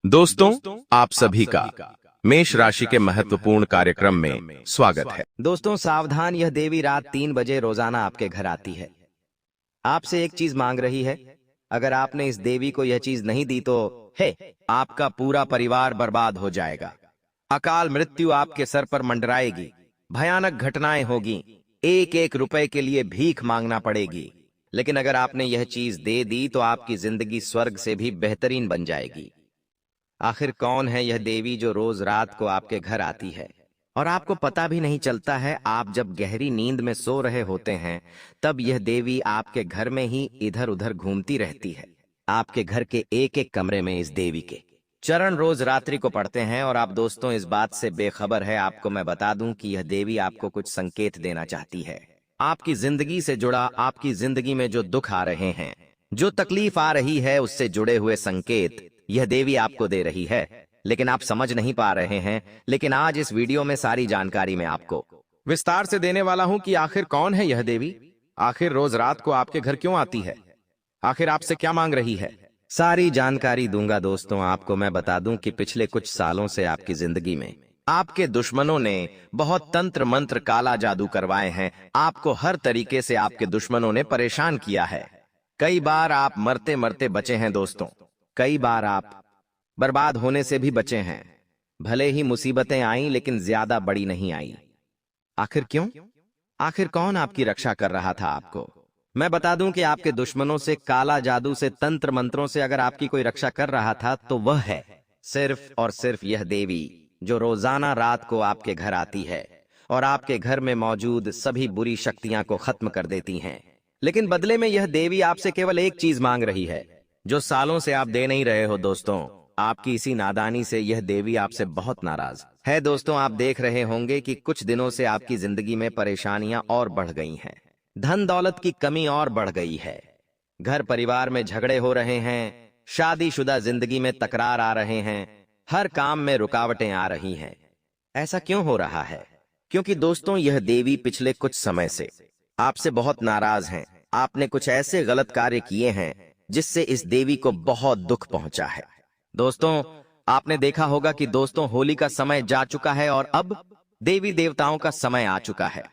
दोस्तों, आप सभी का मेष राशि के महत्वपूर्ण कार्यक्रम में स्वागत है। दोस्तों सावधान, यह देवी रात 3 बजे रोजाना आपके घर आती है। आपसे एक चीज मांग रही है। अगर आपने इस देवी को यह चीज नहीं दी तो आपका पूरा परिवार बर्बाद हो जाएगा। अकाल मृत्यु आपके सर पर मंडराएगी। भयानक घटनाएं होगी। एक एक रुपए के लिए भीख मांगना पड़ेगी। लेकिन अगर आपने यह चीज दे दी तो आपकी जिंदगी स्वर्ग से भी बेहतरीन बन जाएगी। आखिर कौन है यह देवी जो रोज रात को आपके घर आती है और आपको पता भी नहीं चलता है? आप जब गहरी नींद में सो रहे होते हैं तब यह देवी आपके घर में ही इधर उधर घूमती रहती है। आपके घर के एक एक कमरे में इस देवी के चरण रोज रात्रि को पढ़ते हैं। और आप दोस्तों इस बात से बेखबर है, आपको मैं बता दूं कि यह देवी आपको कुछ संकेत देना चाहती है। आपकी जिंदगी से जुड़ा, आपकी जिंदगी में जो दुख आ रहे हैं, जो तकलीफ आ रही है, उससे जुड़े हुए संकेत यह देवी आपको दे रही है। लेकिन आप समझ नहीं पा रहे हैं। लेकिन आज इस वीडियो में सारी जानकारी मैं आपको विस्तार से देने वाला हूं कि आखिर कौन है यह देवी, आखिर रोज रात को आपके घर क्यों आती है, आखिर आपसे क्या मांग रही है। सारी जानकारी दूंगा दोस्तों। आपको मैं बता दूं कि पिछले कुछ सालों से आपकी जिंदगी में आपके दुश्मनों ने बहुत तंत्र मंत्र काला जादू करवाए हैं। आपको हर तरीके से आपके दुश्मनों ने परेशान किया है। कई बार आप मरते मरते बचे हैं दोस्तों। कई बार आप बर्बाद होने से भी बचे हैं। भले ही मुसीबतें आईं लेकिन ज्यादा बड़ी नहीं आई। आखिर क्यों? आखिर कौन आपकी रक्षा कर रहा था आपको? मैं बता दूं कि आपके दुश्मनों से, काला जादू से, तंत्र मंत्रों से अगर आपकी कोई रक्षा कर रहा था तो वह है सिर्फ और सिर्फ यह देवी जो रोजाना रात को आपके घर आती है और आपके घर में मौजूद सभी बुरी शक्तियां को खत्म कर देती हैं। लेकिन बदले में यह देवी आपसे केवल एक चीज मांग रही है जो सालों से आप दे नहीं रहे हो दोस्तों। आपकी इसी नादानी से यह देवी आपसे बहुत नाराज है। दोस्तों आप देख रहे होंगे कि कुछ दिनों से आपकी जिंदगी में परेशानियां और बढ़ गई हैं। धन दौलत की कमी और बढ़ गई है। घर परिवार में झगड़े हो रहे हैं। शादीशुदा जिंदगी में तकरार आ रहे हैं। हर काम में रुकावटें आ रही हैं। ऐसा क्यों हो रहा है? क्योंकि दोस्तों यह देवी पिछले कुछ समय से आपसे बहुत नाराज हैं। आपने कुछ ऐसे गलत कार्य किए हैं जिससे इस देवी को बहुत दुख पहुंचा है। दोस्तों आपने देखा होगा कि दोस्तों होली का समय जा चुका है और अब देवी देवताओं का समय आ चुका है।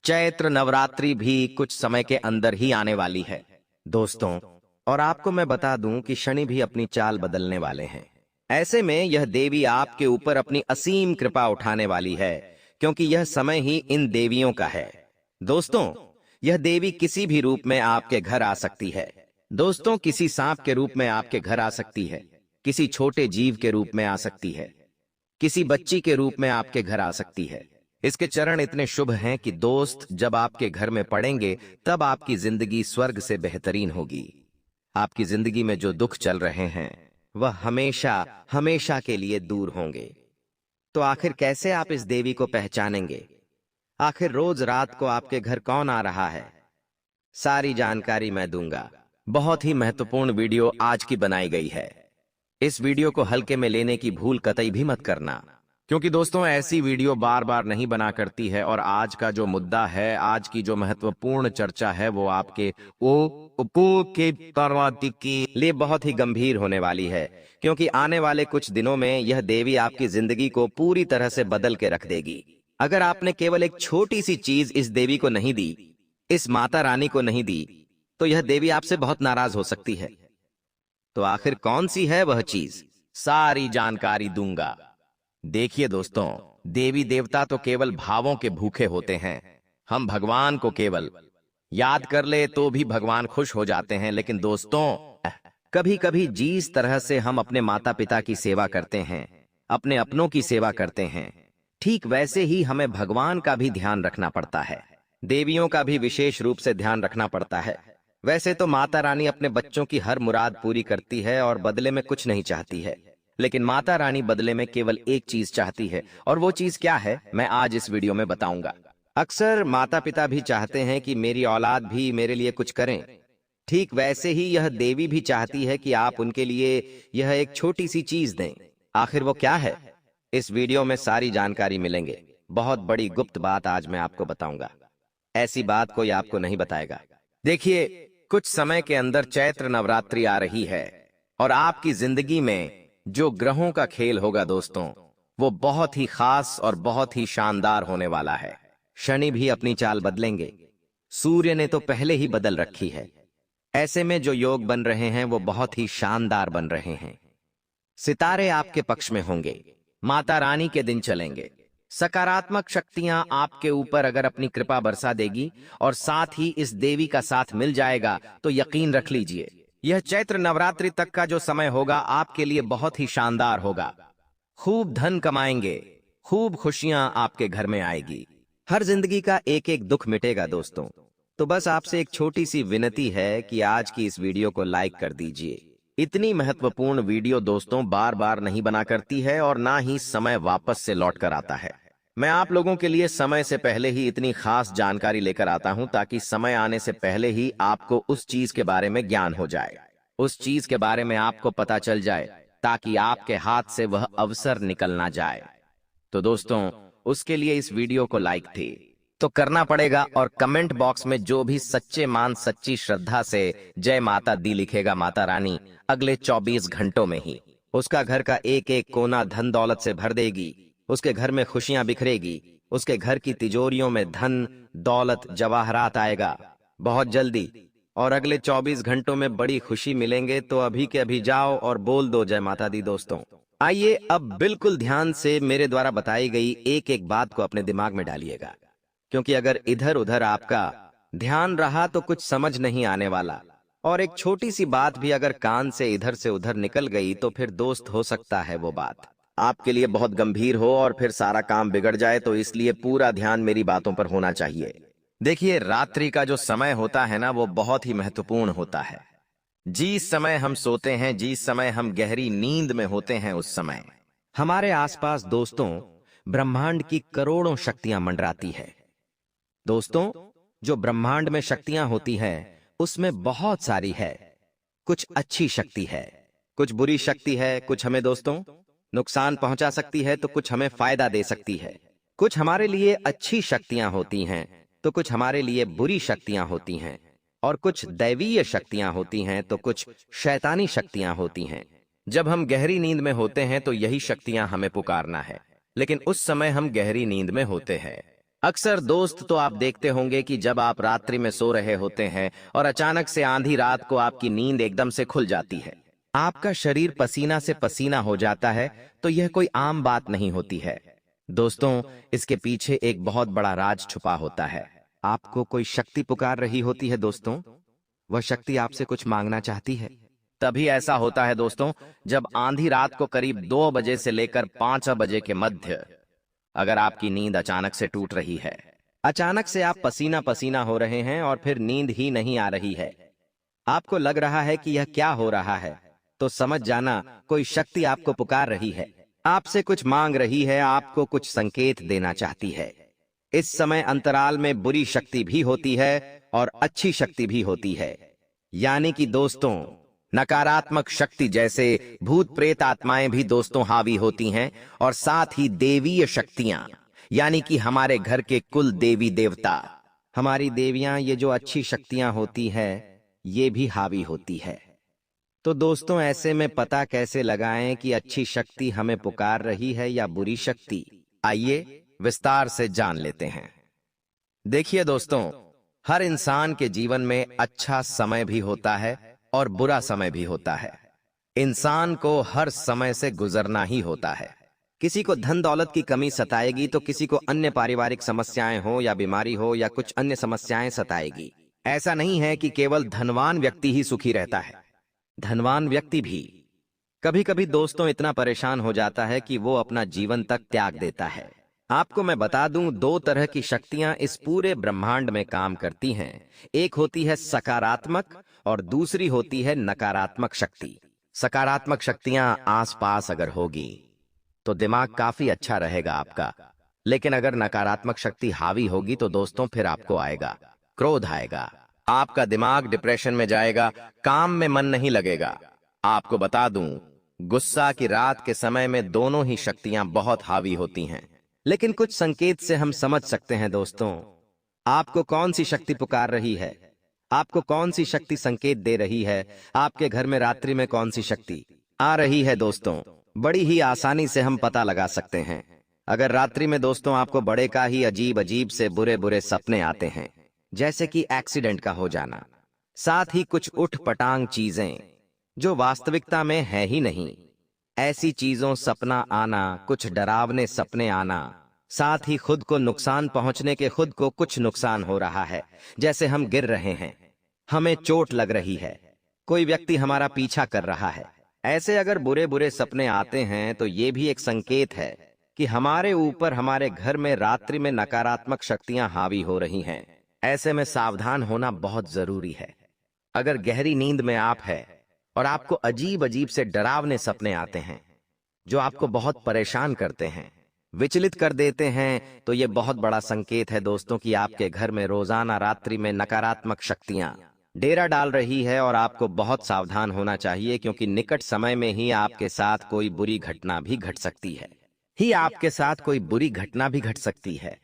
चैत्र नवरात्रि भी कुछ समय के अंदर ही आने वाली है दोस्तों। और आपको मैं बता दूं कि शनि भी अपनी चाल बदलने वाले हैं। ऐसे में यह देवी आपके ऊपर अपनी असीम कृपा उठाने वाली है, क्योंकि यह समय ही इन देवियों का है। दोस्तों यह देवी किसी भी रूप में आपके घर आ सकती है। दोस्तों किसी सांप के रूप में आपके घर आ सकती है, किसी छोटे जीव के रूप में आ सकती है, किसी बच्ची के रूप में आपके घर आ सकती है। इसके चरण इतने शुभ हैं कि दोस्त जब आपके घर में पड़ेंगे तब आपकी जिंदगी स्वर्ग से बेहतरीन होगी। आपकी जिंदगी में जो दुख चल रहे हैं वह हमेशा हमेशा के लिए दूर होंगे। तो आखिर कैसे आप इस देवी को पहचानेंगे? आखिर रोज रात को आपके घर कौन आ रहा है? सारी जानकारी मैं दूंगा। बहुत ही महत्वपूर्ण वीडियो आज की बनाई गई है। इस वीडियो को हल्के में लेने की भूल कतई भी मत करना, क्योंकि दोस्तों ऐसी वीडियो बार बार नहीं बना करती है। और आज का जो मुद्दा है, आज की जो महत्वपूर्ण चर्चा है, वो आपके उपो के पार्वती के लिए बहुत ही गंभीर होने वाली है। क्योंकि आने वाले कुछ दिनों में यह देवी आपकी जिंदगी को पूरी तरह से बदल के रख देगी। अगर आपने केवल एक छोटी सी चीज इस देवी को नहीं दी, इस माता रानी को नहीं दी, तो यह देवी आपसे बहुत नाराज हो सकती है। तो आखिर कौन सी है वह चीज? सारी जानकारी दूंगा। देखिए दोस्तों, देवी देवता तो केवल भावों के भूखे होते हैं। हम भगवान को केवल याद कर ले तो भी भगवान खुश हो जाते हैं। लेकिन दोस्तों कभी कभी जिस तरह से हम अपने माता पिता की सेवा करते हैं, अपने अपनों की सेवा करते हैं, ठीक वैसे ही हमें भगवान का भी ध्यान रखना पड़ता है। देवियों का भी विशेष रूप से ध्यान रखना पड़ता है। वैसे तो माता रानी अपने बच्चों की हर मुराद पूरी करती है और बदले में कुछ नहीं चाहती है। लेकिन माता रानी बदले में केवल एक चीज चाहती है, और वो चीज क्या है मैं आज इस वीडियो में बताऊंगा। अक्सर माता पिता भी चाहते हैं कि मेरी औलाद भी मेरे लिए कुछ करें। ठीक वैसे ही यह देवी भी चाहती है कि आप उनके लिए यह एक छोटी सी चीज दें। आखिर वो क्या है? इस वीडियो में सारी जानकारी मिलेंगे। बहुत बड़ी गुप्त बात आज मैं आपको बताऊंगा। ऐसी बात कोई आपको नहीं बताएगा। देखिए कुछ समय के अंदर चैत्र नवरात्रि आ रही है और आपकी जिंदगी में जो ग्रहों का खेल होगा दोस्तों, वो बहुत ही खास और बहुत ही शानदार होने वाला है। शनि भी अपनी चाल बदलेंगे, सूर्य ने तो पहले ही बदल रखी है। ऐसे में जो योग बन रहे हैं वो बहुत ही शानदार बन रहे हैं। सितारे आपके पक्ष में होंगे, माता रानी के दिन चलेंगे। सकारात्मक शक्तियां आपके ऊपर अगर अपनी कृपा बरसा देगी और साथ ही इस देवी का साथ मिल जाएगा तो यकीन रख लीजिए, यह चैत्र नवरात्रि तक का जो समय होगा आपके लिए बहुत ही शानदार होगा। खूब धन कमाएंगे, खूब खुशियां आपके घर में आएगी। हर जिंदगी का एक एक दुख मिटेगा दोस्तों। तो बस आपसे एक छोटी सी विनती है कि आज की इस वीडियो को लाइक कर दीजिए। इतनी महत्वपूर्ण वीडियो दोस्तों बार बार नहीं बना करती है और ना ही समय वापस से लौट कर आता है। मैं आप लोगों के लिए समय से पहले ही इतनी खास जानकारी लेकर आता हूं ताकि समय आने से पहले ही आपको उस चीज के बारे में ज्ञान हो जाए, उस चीज के बारे में आपको पता चल जाए ताकि आपके हाथ से वह अवसर निकल ना जाए। तो दोस्तों उसके लिए इस वीडियो को लाइक थी तो करना पड़ेगा और कमेंट बॉक्स में जो भी सच्चे मान सच्ची श्रद्धा से जय माता दी लिखेगा माता रानी, अगले 24 घंटों में ही उसका घर का एक एक कोना धन दौलत से भर देगी। उसके घर में खुशियां बिखरेगी, उसके घर की तिजोरियों में धन दौलत जवाहरात आएगा बहुत जल्दी और अगले 24 घंटों में बड़ी खुशी मिलेंगे। तो अभी के अभी जाओ और बोल दो जय माता दी दोस्तों। आइए अब बिल्कुल ध्यान से मेरे द्वारा बताई गई एक एक बात को अपने दिमाग में डालिएगा, क्योंकि अगर इधर उधर आपका ध्यान रहा तो कुछ समझ नहीं आने वाला और एक छोटी सी बात भी अगर कान से इधर से उधर निकल गई तो फिर दोस्त हो सकता है वो बात आपके लिए बहुत गंभीर हो और फिर सारा काम बिगड़ जाए। तो इसलिए पूरा ध्यान मेरी बातों पर होना चाहिए। देखिए, रात्रि का जो समय होता है ना वो बहुत ही महत्वपूर्ण होता है। जिस समय हम सोते हैं, जिस समय हम गहरी नींद में होते हैं, उस समय हमारे आसपास दोस्तों ब्रह्मांड की करोड़ों शक्तियां मंडराती है। दोस्तों जो ब्रह्मांड में शक्तियां होती हैं उसमें बहुत सारी है। कुछ अच्छी शक्ति है, कुछ बुरी शक्ति है। कुछ हमें दोस्तों नुकसान पहुंचा सकती है तो कुछ हमें फायदा दे सकती है। कुछ हमारे लिए अच्छी शक्तियां होती हैं तो कुछ हमारे लिए बुरी शक्तियां होती हैं और कुछ दैवीय शक्तियां होती हैं तो कुछ शैतानी शक्तियां होती हैं। जब हम गहरी नींद में होते हैं तो यही शक्तियां हमें पुकारना है, लेकिन उस समय हम गहरी नींद में होते हैं। अक्सर दोस्त तो आप देखते होंगे कि जब आप रात्रि में सो रहे होते हैं और अचानक से आधी रात को आपकी नींद एकदम से खुल जाती है, आपका शरीर पसीना से पसीना हो जाता है, तो यह कोई आम बात नहीं होती है दोस्तों। इसके पीछे एक बहुत बड़ा राज छुपा होता है। आपको कोई शक्ति पुकार रही होती है दोस्तों, वह शक्ति आपसे कुछ मांगना चाहती है। तभी ऐसा होता है दोस्तों जब आधी रात को करीब 2 बजे से लेकर 5 बजे के मध्य अगर आपकी नींद अचानक से टूट रही है, अचानक से आप पसीना पसीना हो रहे हैं और फिर नींद ही नहीं आ रही है, आपको लग रहा है कि यह क्या हो रहा है, तो समझ जाना कोई शक्ति आपको पुकार रही है, आपसे कुछ मांग रही है, आपको कुछ संकेत देना चाहती है। इस समय अंतराल में बुरी शक्ति भी होती है और अच्छी शक्ति भी होती है। यानी कि दोस्तों नकारात्मक शक्ति जैसे भूत प्रेत आत्माएं भी दोस्तों हावी होती हैं और साथ ही देवीय शक्तियां यानी कि हमारे घर के कुल देवी देवता, हमारी देवियां, ये जो अच्छी शक्तियां होती है ये भी हावी होती है। तो दोस्तों ऐसे में पता कैसे लगाएं कि अच्छी शक्ति हमें पुकार रही है या बुरी शक्ति? आइए विस्तार से जान लेते हैं। देखिए दोस्तों, हर इंसान के जीवन में अच्छा समय भी होता है और बुरा समय भी होता है। इंसान को हर समय से गुजरना ही होता है। किसी को धन दौलत की कमी सताएगी तो किसी को अन्य पारिवारिक समस्याएं हो या बीमारी हो या कुछ अन्य समस्याएं सताएगी। ऐसा नहीं है कि केवल धनवान व्यक्ति ही सुखी रहता है, धनवान व्यक्ति भी कभी कभी दोस्तों इतना परेशान हो जाता है कि वो अपना जीवन तक त्याग देता है। आपको मैं बता दूं, 2 तरह की शक्तियां इस पूरे ब्रह्मांड में काम करती हैं। एक होती है सकारात्मक और दूसरी होती है नकारात्मक शक्ति। सकारात्मक शक्तियां आसपास अगर होगी तो दिमाग काफी अच्छा रहेगा आपका, लेकिन अगर नकारात्मक शक्ति हावी होगी तो दोस्तों फिर आपको आएगा क्रोध, आएगा, आपका दिमाग डिप्रेशन में जाएगा, काम में मन नहीं लगेगा। आपको बता दूं, गुस्सा की रात के समय में दोनों ही शक्तियां बहुत हावी होती हैं, लेकिन कुछ संकेत से हम समझ सकते हैं दोस्तों आपको कौन सी शक्ति पुकार रही है, आपको कौन सी शक्ति संकेत दे रही है, आपके घर में रात्रि में कौन सी शक्ति आ रही है दोस्तों। बड़ी ही आसानी से हम पता लगा सकते हैं। अगर रात्रि में दोस्तों आपको बड़े का ही अजीब अजीब से बुरे बुरे सपने आते हैं, जैसे कि एक्सीडेंट का हो जाना, साथ ही कुछ उठ पटांग चीजें जो वास्तविकता में है ही नहीं, ऐसी चीजों सपना आना, कुछ डरावने सपने आना, साथ ही खुद को नुकसान पहुंचने के खुद को कुछ नुकसान हो रहा है, जैसे हम गिर रहे हैं, हमें चोट लग रही है, कोई व्यक्ति हमारा पीछा कर रहा है, ऐसे अगर बुरे बुरे सपने आते हैं तो ये भी एक संकेत है कि हमारे ऊपर, हमारे घर में रात्रि में नकारात्मक शक्तियां हावी हो रही हैं। ऐसे में सावधान होना बहुत जरूरी है। अगर गहरी नींद में आप है और आपको अजीब अजीब से डरावने सपने आते हैं जो आपको बहुत परेशान करते हैं, विचलित कर देते हैं, तो ये बहुत बड़ा संकेत है दोस्तों कि आपके घर में रोजाना रात्रि में नकारात्मक शक्तियां डेरा डाल रही है और आपको बहुत सावधान होना चाहिए, क्योंकि निकट समय में ही आपके साथ कोई बुरी घटना भी घट सकती है। आपके साथ कोई बुरी घटना भी घट सकती है।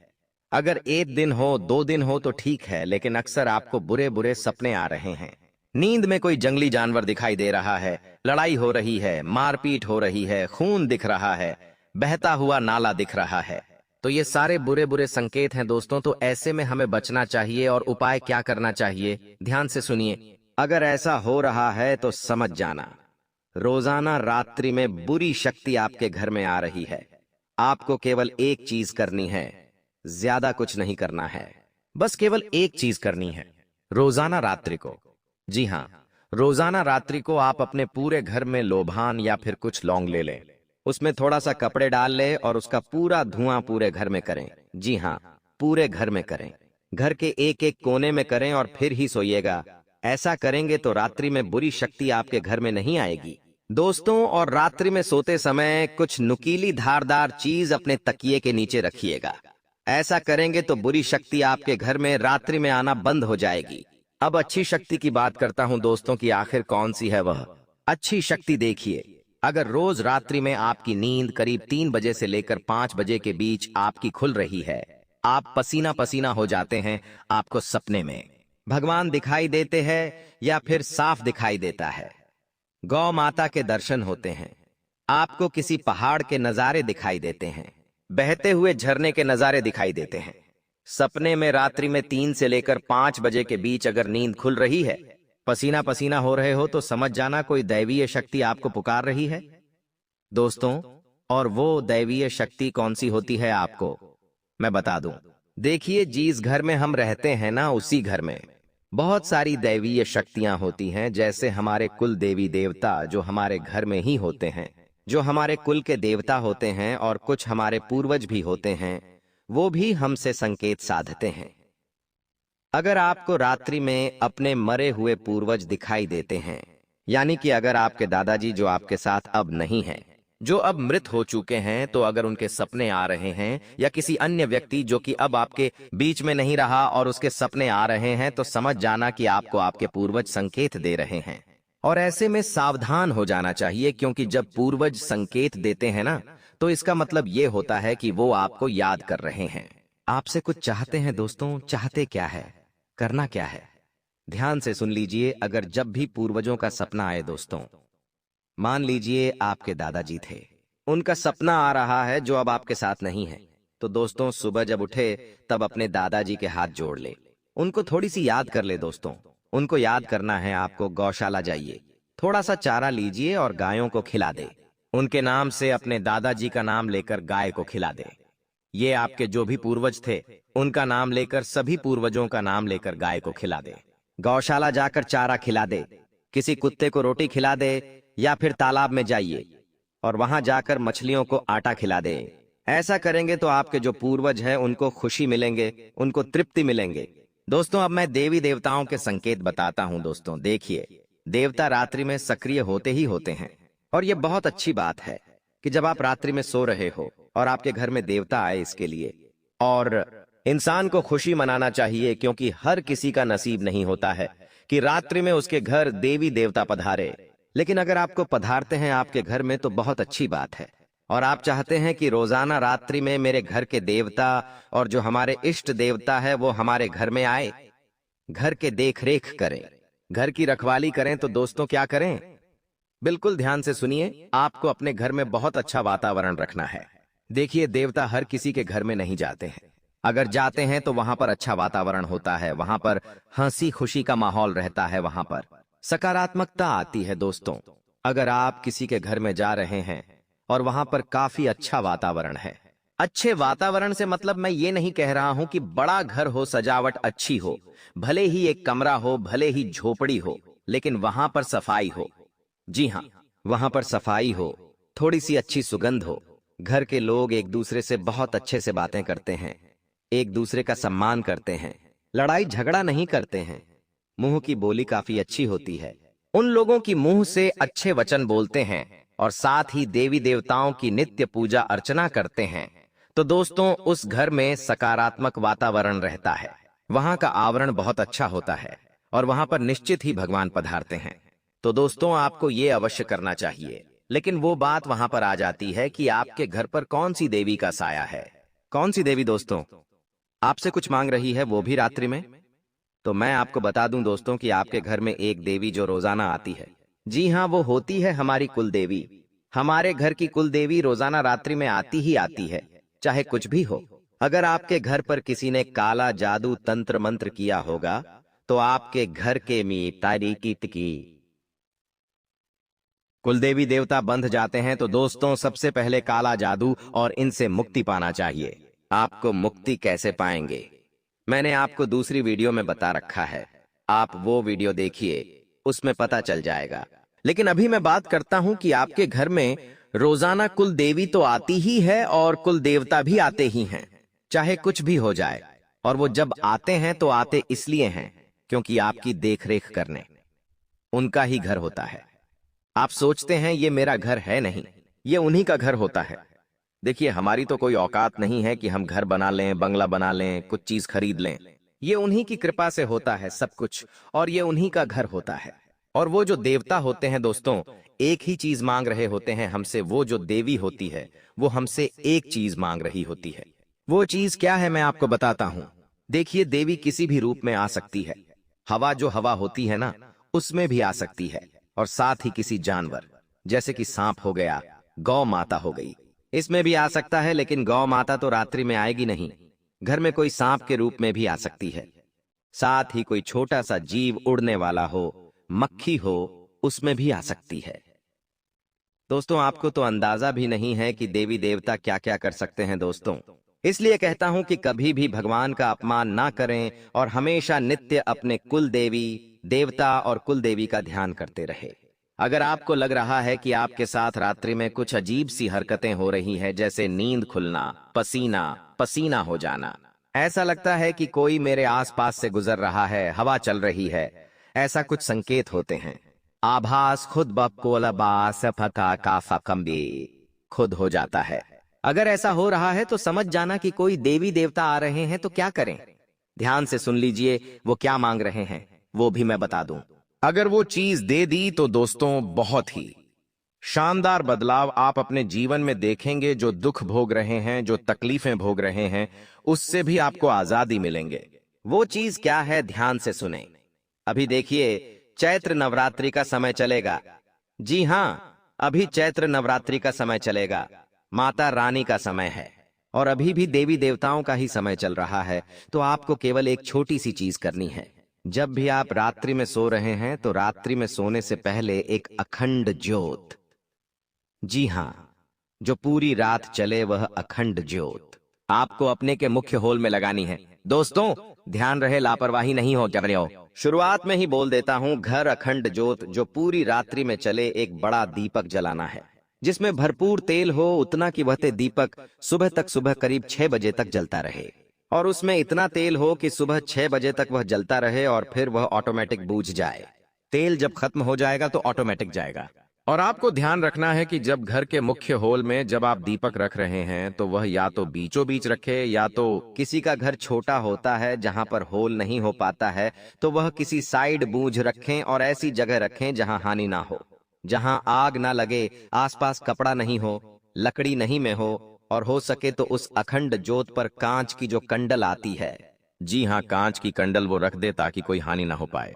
अगर एक दिन हो, 2 दिन हो तो ठीक है, लेकिन अक्सर आपको बुरे बुरे सपने आ रहे हैं। नींद में कोई जंगली जानवर दिखाई दे रहा है, लड़ाई हो रही है, मारपीट हो रही है, खून दिख रहा है, बहता हुआ नाला दिख रहा है, तो ये सारे बुरे बुरे संकेत हैं दोस्तों। तो ऐसे में हमें बचना चाहिए और उपाय क्या करना चाहिए, ध्यान से सुनिए। अगर ऐसा हो रहा है तो समझ जाना, रोजाना रात्रि में बुरी शक्ति आपके घर में आ रही है। आपको केवल एक चीज करनी है, ज्यादा कुछ नहीं करना है, बस केवल एक चीज करनी है। रोजाना रात्रि को, जी हाँ, रोजाना रात्रि को आप अपने पूरे घर में लोभान या फिर कुछ लौंग ले लें, उसमें थोड़ा सा कपड़े डाल ले और उसका पूरा धुआं पूरे घर में करें। जी हाँ, पूरे घर में करें, घर के एक एक कोने में करें और फिर ही सोइएगा। ऐसा करेंगे तो रात्रि में बुरी शक्ति आपके घर में नहीं आएगी दोस्तों। और रात्रि में सोते समय कुछ नुकीली धारदार चीज अपने तकिए के नीचे रखिएगा। ऐसा करेंगे तो बुरी शक्ति आपके घर में रात्रि में आना बंद हो जाएगी। अब अच्छी शक्ति की बात करता हूं दोस्तों कि आखिर कौन सी है वह अच्छी शक्ति। देखिए, अगर रोज रात्रि में आपकी नींद करीब 3 बजे से लेकर 5 बजे के बीच आपकी खुल रही है, आप पसीना पसीना हो जाते हैं, आपको सपने में भगवान दिखाई देते हैं या फिर साफ दिखाई देता है, गौ माता के दर्शन होते हैं, आपको किसी पहाड़ के नजारे दिखाई देते हैं, बहते हुए झरने के नजारे दिखाई देते हैं, सपने में रात्रि में 3 से लेकर 5 बजे के बीच अगर नींद खुल रही है, पसीना पसीना हो रहे हो, तो समझ जाना कोई दैवीय शक्ति आपको पुकार रही है दोस्तों। और वो दैवीय शक्ति कौन सी होती है आपको मैं बता दूं। देखिए, जिस घर में हम रहते हैं ना, उसी घर में बहुत सारी दैवीय शक्तियां होती हैं। जैसे हमारे कुल देवी देवता जो हमारे घर में ही होते हैं, जो हमारे कुल के देवता होते हैं, और कुछ हमारे पूर्वज भी होते हैं, वो भी हमसे संकेत साधते हैं। अगर आपको रात्रि में अपने मरे हुए पूर्वज दिखाई देते हैं, यानी कि अगर आपके दादाजी जो आपके साथ अब नहीं हैं, जो अब मृत हो चुके हैं, तो अगर उनके सपने आ रहे हैं, या किसी अन्य व्यक्ति जो कि अब आपके बीच में नहीं रहा और उसके सपने आ रहे हैं, तो समझ जाना कि आपको आपके पूर्वज संकेत दे रहे हैं। और ऐसे में सावधान हो जाना चाहिए, क्योंकि जब पूर्वज संकेत देते हैं ना, तो इसका मतलब ये होता है कि वो आपको याद कर रहे हैं, आपसे कुछ चाहते हैं दोस्तों। चाहते क्या है, करना क्या है, ध्यान से सुन लीजिए। अगर जब भी पूर्वजों का सपना आए दोस्तों, मान लीजिए आपके दादाजी थे, उनका सपना आ रहा है जो अब आपके साथ नहीं है, तो दोस्तों सुबह जब उठे तब अपने दादाजी के हाथ जोड़ ले, उनको थोड़ी सी याद कर ले दोस्तों। उनको याद करना है आपको, गौशाला जाइए, थोड़ा सा चारा लीजिए और गायों को खिला दे। उनके नाम से अपने दादाजी का नाम लेकर गाय को खिला दे। ये आपके जो भी पूर्वज थे उनका नाम लेकर, सभी पूर्वजों का नाम लेकर गाय को खिला दे। गौशाला जाकर चारा खिला दे, किसी कुत्ते को रोटी खिला दे, या फिर तालाब में जाइए और वहां जाकर मछलियों को आटा खिला दे। ऐसा करेंगे तो आपके जो पूर्वज हैं उनको खुशी मिलेंगे, उनको तृप्ति मिलेंगे। दोस्तों, अब मैं देवी देवताओं के संकेत बताता हूं दोस्तों। देखिए, देवता रात्रि में सक्रिय होते ही होते हैं, और यह बहुत अच्छी बात है कि जब आप रात्रि में सो रहे हो और आपके घर में देवता आए, इसके लिए और इंसान को खुशी मनाना चाहिए, क्योंकि हर किसी का नसीब नहीं होता है कि रात्रि में उसके घर देवी देवता पधारे। लेकिन अगर आपको पधारते हैं आपके घर में तो बहुत अच्छी बात है, और आप चाहते हैं कि रोजाना रात्रि में मेरे घर के देवता और जो हमारे इष्ट देवता है वो हमारे घर में आए, घर के देख रेख करें, घर की रखवाली करें, तो दोस्तों क्या करें, बिल्कुल ध्यान से सुनिए, आपको अपने घर में बहुत अच्छा वातावरण रखना है। देखिए, देवता हर किसी के घर में नहीं जाते हैं। अगर जाते हैं तो वहां पर अच्छा वातावरण होता है, वहां पर हंसी खुशी का माहौल रहता है, वहां पर सकारात्मकता आती है। दोस्तों, अगर आप किसी के घर में जा रहे हैं और वहां पर काफी अच्छा वातावरण है, अच्छे वातावरण से मतलब मैं ये नहीं कह रहा हूं कि बड़ा घर हो, सजावट अच्छी हो, भले ही एक कमरा हो, भले ही झोपड़ी हो, लेकिन वहां पर सफाई हो। जी हाँ, वहां पर सफाई हो, थोड़ी सी अच्छी सुगंध हो, घर के लोग एक दूसरे से बहुत अच्छे से बातें करते हैं, एक दूसरे का सम्मान करते हैं, लड़ाई झगड़ा नहीं करते हैं, मुंह की बोली काफी अच्छी होती है, उन लोगों की मुंह से अच्छे वचन बोलते हैं और साथ ही देवी देवताओं की नित्य पूजा अर्चना करते हैं, तो दोस्तों उस घर में सकारात्मक वातावरण रहता है। वहां का आवरण बहुत अच्छा होता है और वहां पर निश्चित ही भगवान पधारते हैं। तो दोस्तों, आपको ये अवश्य करना चाहिए। लेकिन वो बात वहां पर आ जाती है कि आपके घर पर कौन सी देवी का साया है। कौन सी देवी दोस्तों? आपसे कुछ मांग रही है, वो भी रात्रि में? तो मैं आपको बता दूं दोस्तों कि आपके घर में एक देवी जो रोजाना आती है, जी हाँ, वो होती है हमारी कुल देवी। हमारे घर की कुल देवी रोजाना रात्रि में आती ही आती है, चाहे कुछ भी हो। अगर आपके घर पर किसी ने काला जादू तंत्र मंत्र किया होगा तो आपके घर के मी तारीकी की कुलदेवी देवता बंध जाते हैं। तो दोस्तों, सबसे पहले काला जादू और इनसे मुक्ति पाना चाहिए। आपको मुक्ति कैसे पाएंगे, मैंने आपको दूसरी वीडियो में बता रखा है, आप वो वीडियो देखिए, उसमें पता चल जाएगा। लेकिन अभी मैं बात करता हूं कि आपके घर में रोजाना कुल देवी तो आती ही है और कुल देवता भी आते ही हैं, चाहे कुछ भी हो जाए। और वो जब आते हैं तो आते इसलिए हैं क्योंकि आपकी देखरेख करने। उनका ही घर होता है। आप सोचते हैं ये मेरा घर है, नहीं, ये उन्हीं का घर होता है। देखिए, हमारी तो कोई औकात नहीं है कि हम घर बना लें, बंगला बना लें, कुछ चीज खरीद लें। ये उन्हीं की कृपा से होता है सब कुछ, और ये उन्हीं का घर होता है। और वो जो देवता होते हैं दोस्तों, एक ही चीज मांग रहे होते हैं हमसे। वो जो देवी होती है वो हमसे एक चीज मांग रही होती है। वो चीज क्या है मैं आपको बताता हूं। देखिए, देवी किसी भी रूप में आ सकती है। हवा जो हवा होती है ना, उसमें भी आ सकती है, और साथ ही किसी जानवर, जैसे कि सांप हो गया, गौ माता हो गई, इसमें भी आ सकता है। लेकिन गौ माता तो रात्रि में आएगी नहीं। घर में कोई सांप के रूप में भी आ सकती है। साथ ही कोई छोटा सा जीव उड़ने वाला हो, मक्खी हो, उसमें भी आ सकती है। दोस्तों, आपको तो अंदाजा भी नहीं है कि देवी देवता क्या क्या कर सकते हैं दोस्तों। इसलिए कहता हूं कि कभी भी भगवान का अपमान ना करें और हमेशा नित्य अपने कुल देवी देवता और कुल देवी का ध्यान करते रहे। अगर आपको लग रहा है कि आपके साथ रात्रि में कुछ अजीब सी हरकतें हो रही है, जैसे नींद खुलना, पसीना पसीना हो जाना, ऐसा लगता है कि कोई मेरे आसपास से गुजर रहा है, हवा चल रही है, ऐसा कुछ संकेत होते हैं। आभास खुद ब कोलबास फका काफा कम्बी खुद हो जाता है। अगर ऐसा हो रहा है तो समझ जाना कि कोई देवी देवता आ रहे हैं। तो क्या करें? ध्यान से सुन लीजिए, वो क्या मांग रहे हैं वो भी मैं बता दूं। अगर वो चीज दे दी तो दोस्तों बहुत ही शानदार बदलाव आप अपने जीवन में देखेंगे। जो दुख भोग रहे हैं, जो तकलीफें भोग रहे हैं, उससे भी आपको आजादी मिलेंगे। वो चीज क्या है, ध्यान से सुने। अभी देखिए, चैत्र नवरात्रि का समय चलेगा। जी हाँ, अभी चैत्र नवरात्रि का समय चलेगा। माता रानी का समय है और अभी भी देवी देवताओं का ही समय चल रहा है। तो आपको केवल एक छोटी सी चीज करनी है। जब भी आप रात्रि में सो रहे हैं तो रात्रि में सोने से पहले एक अखंड ज्योत, जी हाँ, जो पूरी रात चले, वह अखंड ज्योत आपको अपने के मुख्य होल में लगानी है। दोस्तों, ध्यान रहे, लापरवाही नहीं हो क्या हो। शुरुआत में ही बोल देता हूँ, घर अखंड ज्योत जो पूरी रात्रि में चले, एक बड़ा दीपक जलाना है जिसमें भरपूर तेल हो, उतना कि वह दीपक सुबह करीब 6 बजे तक जलता रहे। और उसमें इतना तेल हो कि सुबह 6 बजे तक वह जलता रहे और फिर वह ऑटोमेटिक बूझ जाए। तेल जब खत्म हो जाएगा तो ऑटोमेटिक जाएगा। और आपको ध्यान रखना है कि जब घर के मुख्य होल में जब आप दीपक रख रहे हैं तो वह या तो बीचों बीच रखे, या तो किसी का घर छोटा होता है जहां पर होल नहीं हो पाता है तो वह किसी साइड बूझ रखें, और ऐसी जगह रखें जहां हानि ना हो, जहां आग ना लगे, आसपास कपड़ा नहीं हो, लकड़ी नहीं में हो, और हो सके तो उस अखंड ज्योत पर कांच की जो कंडल आती है, जी हाँ, कांच की कंडल वो रख दे ताकि कोई हानि ना हो पाए।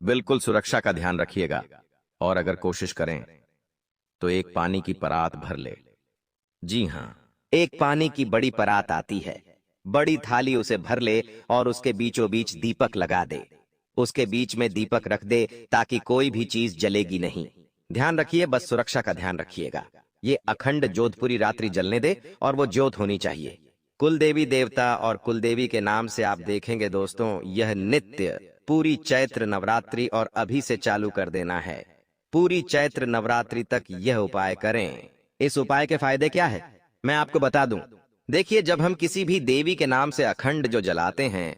बिल्कुल सुरक्षा का ध्यान रखिएगा। और अगर कोशिश करें तो एक पानी की परात भर ले। जी हाँ, एक पानी की बड़ी परात आती है। बड़ी थाली उसे भर ले और उसके बीचों बीच दीपक लगा दे। उसके बीच में दीपक रख दे ताकि कोई भी चीज जलेगी नहीं। ध्यान रखिए, बस सुरक्षा का ध्यान रखिएगा। ये अखंड ज्योत पूरी रात्रि जलने दे और वो ज्योत होनी चाहिए। कुल देवी देवता और कुल देवी के नाम से आप देखेंगे दोस्तों, यह नित्य पूरी चैत्र नवरात्रि और अभी से चालू कर देना है। पूरी चैत्र नवरात्रि तक यह उपाय करें। इस उपाय के फायदे क्या है, मैं आपको बता दूं। देखिए, जब हम किसी भी देवी के नाम से अखंड जो जलाते हैं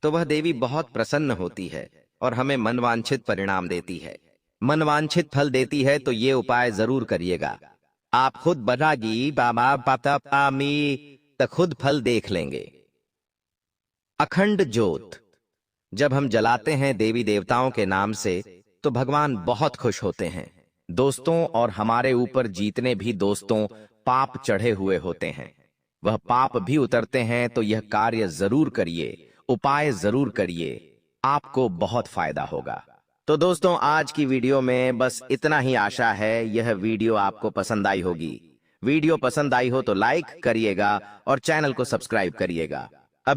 तो वह देवी बहुत प्रसन्न होती है और हमें मनवांछित परिणाम देती है, मनवांछित फल देती है। तो ये उपाय जरूर करिएगा। आप खुद बनागी बाबा पाता पामी तो खुद फल देख लेंगे। अखंड ज्योत जब हम जलाते हैं देवी देवताओं के नाम से तो भगवान बहुत खुश होते हैं दोस्तों, और हमारे ऊपर जितने भी दोस्तों पाप चढ़े हुए होते हैं वह पाप भी उतरते हैं। तो यह कार्य जरूर करिए, उपाय जरूर करिए, आपको बहुत फायदा होगा। तो दोस्तों, आज की वीडियो में बस इतना ही आशा है यह वीडियो आपको पसंद आई होगी। वीडियो पसंद आई हो तो लाइक करिएगा और चैनल को सब्सक्राइब करिएगा।